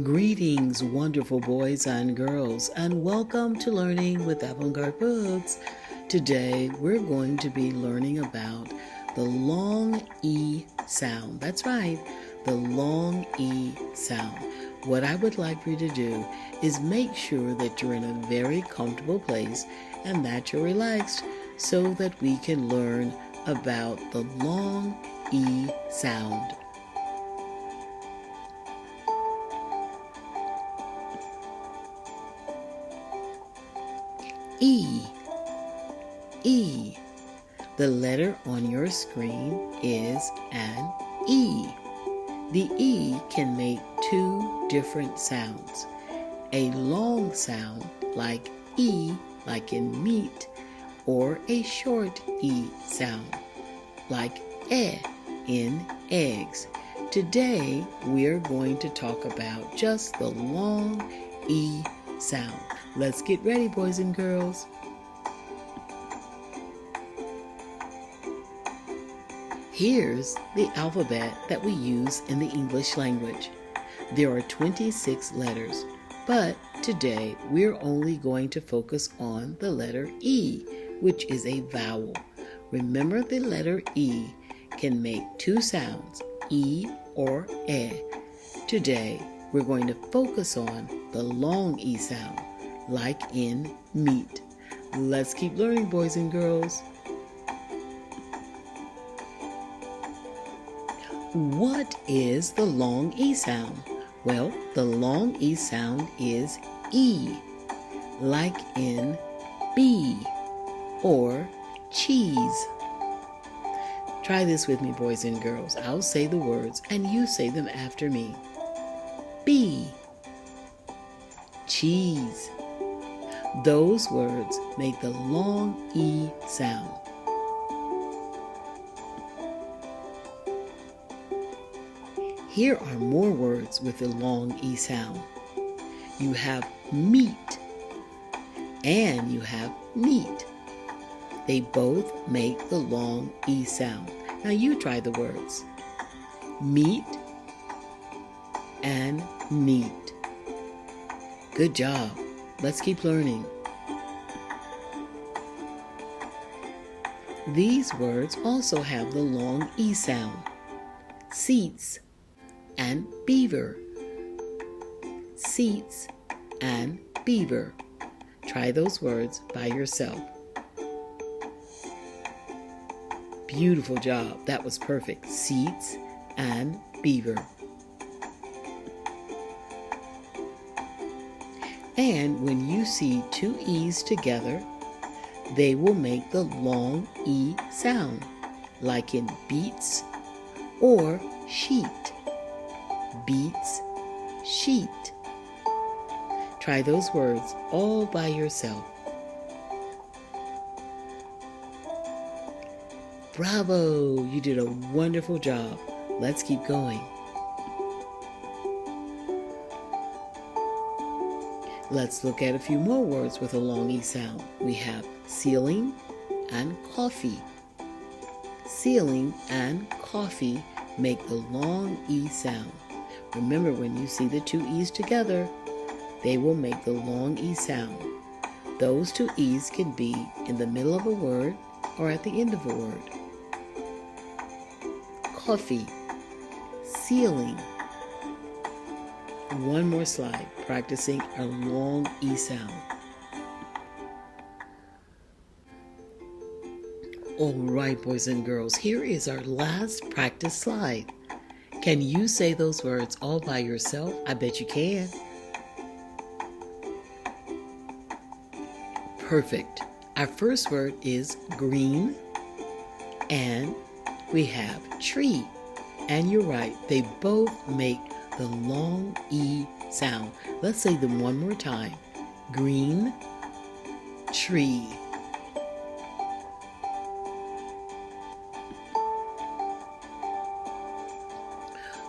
Greetings, wonderful boys and girls, and welcome to Learning with Avant-Garde Books. Today, we're going to be learning about the long E sound. That's right, the long E sound. What I would like for you to do is make sure that you're in a very comfortable place and that you're relaxed so that we can learn about the long E sound. E. E. The letter on your screen is an E. The E can make two different sounds. A long sound like E, like in meat, or a short E sound like in eggs. Today, we're going to talk about just the long E sound. Let's get ready, boys and girls. Here's the alphabet that we use in the English language. There are 26 letters, but today we're only going to focus on the letter E, which is a vowel. Remember, the letter E can make two sounds, E or E. Today, we're going to focus on the long E sound, like in meat. Let's keep learning, boys and girls. What is the long E sound? Well, the long E sound is E, like in bee or cheese. Try this with me, boys and girls. I'll say the words and you say them after me. Bee, cheese. Those words make the long E sound. Here are more words with the long E sound. You have meat and you have meat. They both make the long E sound. Now you try the words. Meat and neat. Good job. Let's keep learning. These words also have the long E sound. Seats and beaver. Seats and beaver. Try those words by yourself. Beautiful job. That was perfect. Seats and beaver. And when you see two E's together, they will make the long E sound, like in beets or sheet. Beets, sheet. Try those words all by yourself. Bravo! You did a wonderful job. Let's keep going. Let's look at a few more words with a long E sound. We have ceiling and coffee. Ceiling and coffee make the long E sound. Remember, when you see the two E's together, they will make the long E sound. Those two E's can be in the middle of a word or at the end of a word. Coffee, ceiling. One more slide, practicing a long E sound. All right, boys and girls, here is our last practice slide. Can you say those words all by yourself? I bet you can. Perfect. Our first word is green, and we have tree. And you're right, they both make the long E sound. Let's say them one more time. Green, tree.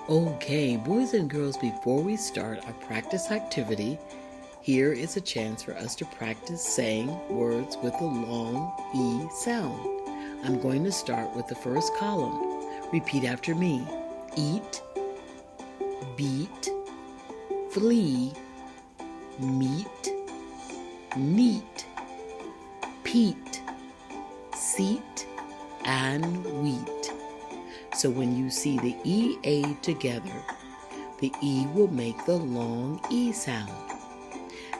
Okay, boys and girls, before we start our practice activity, here is a chance for us to practice saying words with the long E sound. I'm going to start with the first column. Repeat after me. Eat, beat, flee, meet, neat, peat, seat, and wheat. So when you see the EA together, the E will make the long E sound.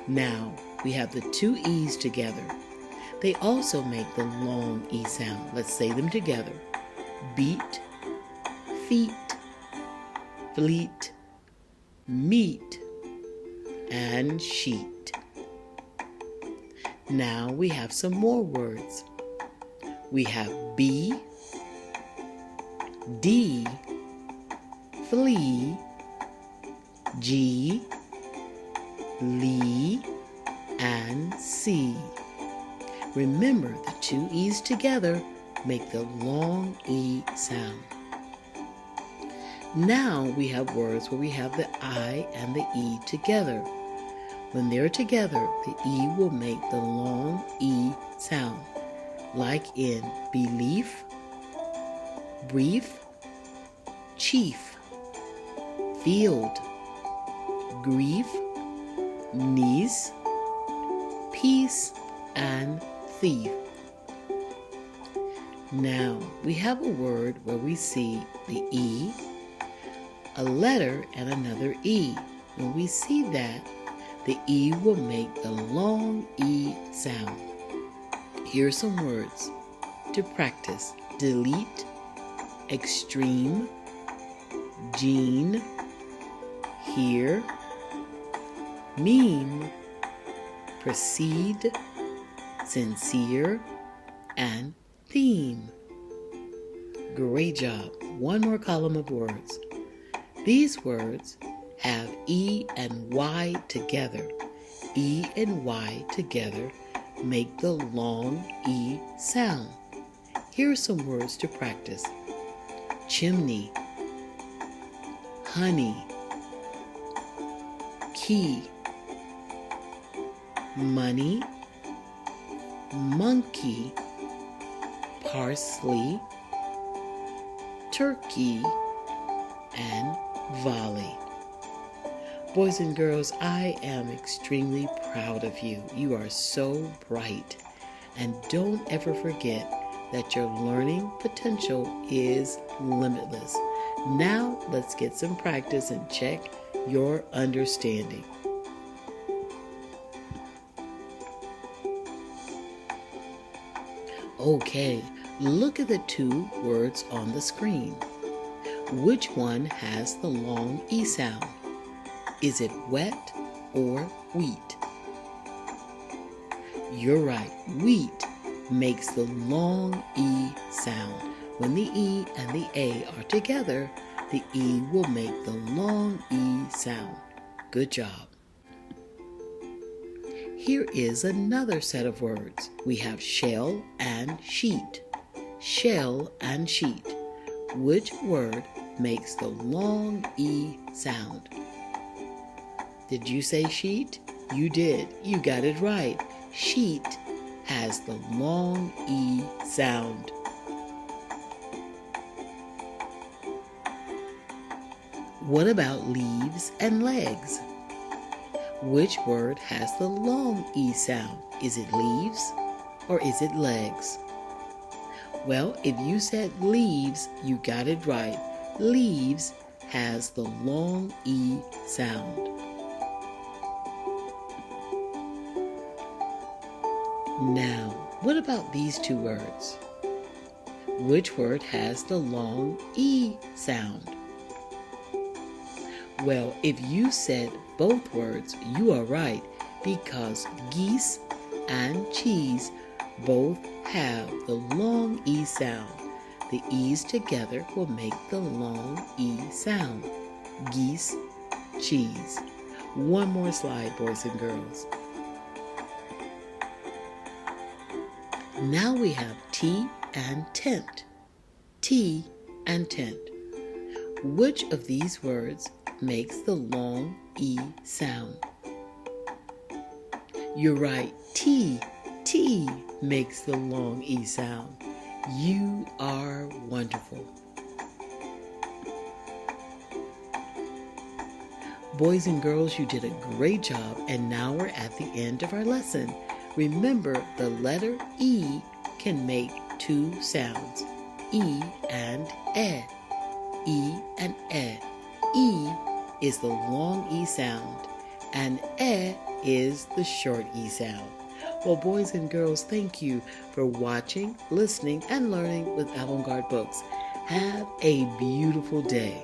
Now we have the two E's together. They also make the long E sound. Let's say them together. Beat, feet, fleet, meat, and sheet. Now we have some more words. We have B, D, flee, G, lee, and C. Remember, the two E's together make the long E sound. Now we have words where we have the I and the E together. When they're together, the E will make the long E sound, like in belief, brief, chief, field, grief, niece, peace, and thief. Now we have a word where we see the E, a letter, and another E. When we see that, the E will make the long E sound. Here are some words to practice. Delete, extreme, gene, here, meme, proceed, sincere, and theme. Great job. One more column of words. These words have E and Y together. E and Y together make the long E sound. Here are some words to practice. Chimney, honey, key, money, monkey, parsley, turkey, and volley. Boys and girls, I am extremely proud of you. You are so bright. And don't ever forget that your learning potential is limitless. Now let's get some practice and check your understanding. Okay, look at the two words on the screen. Which one has the long E sound? Is it wet or wheat? You're right, wheat makes the long E sound. When the E and the A are together, the E will make the long E sound. Good job. Here is another set of words. We have shell and sheet. Shell and sheet. Which word makes the long E sound? Did you say sheet? You did. You got it right. Sheet has the long E sound. What about leaves and legs? Which word has the long E sound? Is it leaves or is it legs? Well, if you said leaves, you got it right. Leaves has the long E sound. Now, what about these two words? Which word has the long E sound? Well, if you said both words, you are right, because geese and cheese both have the long E sound. The E's together will make the long E sound. Geese, cheese. One more slide, boys and girls. Now we have tea and tent. Tea and tent. Which of these words makes the long E sound? You're right, tea. Tea makes the long E sound. You are wonderful. Boys and girls, you did a great job, and now we're at the end of our lesson. Remember, the letter E can make two sounds, E and E. E and E. E is the long E sound, and E is the short E sound. Well, boys and girls, thank you for watching, listening, and learning with Avant Garde Books. Have a beautiful day.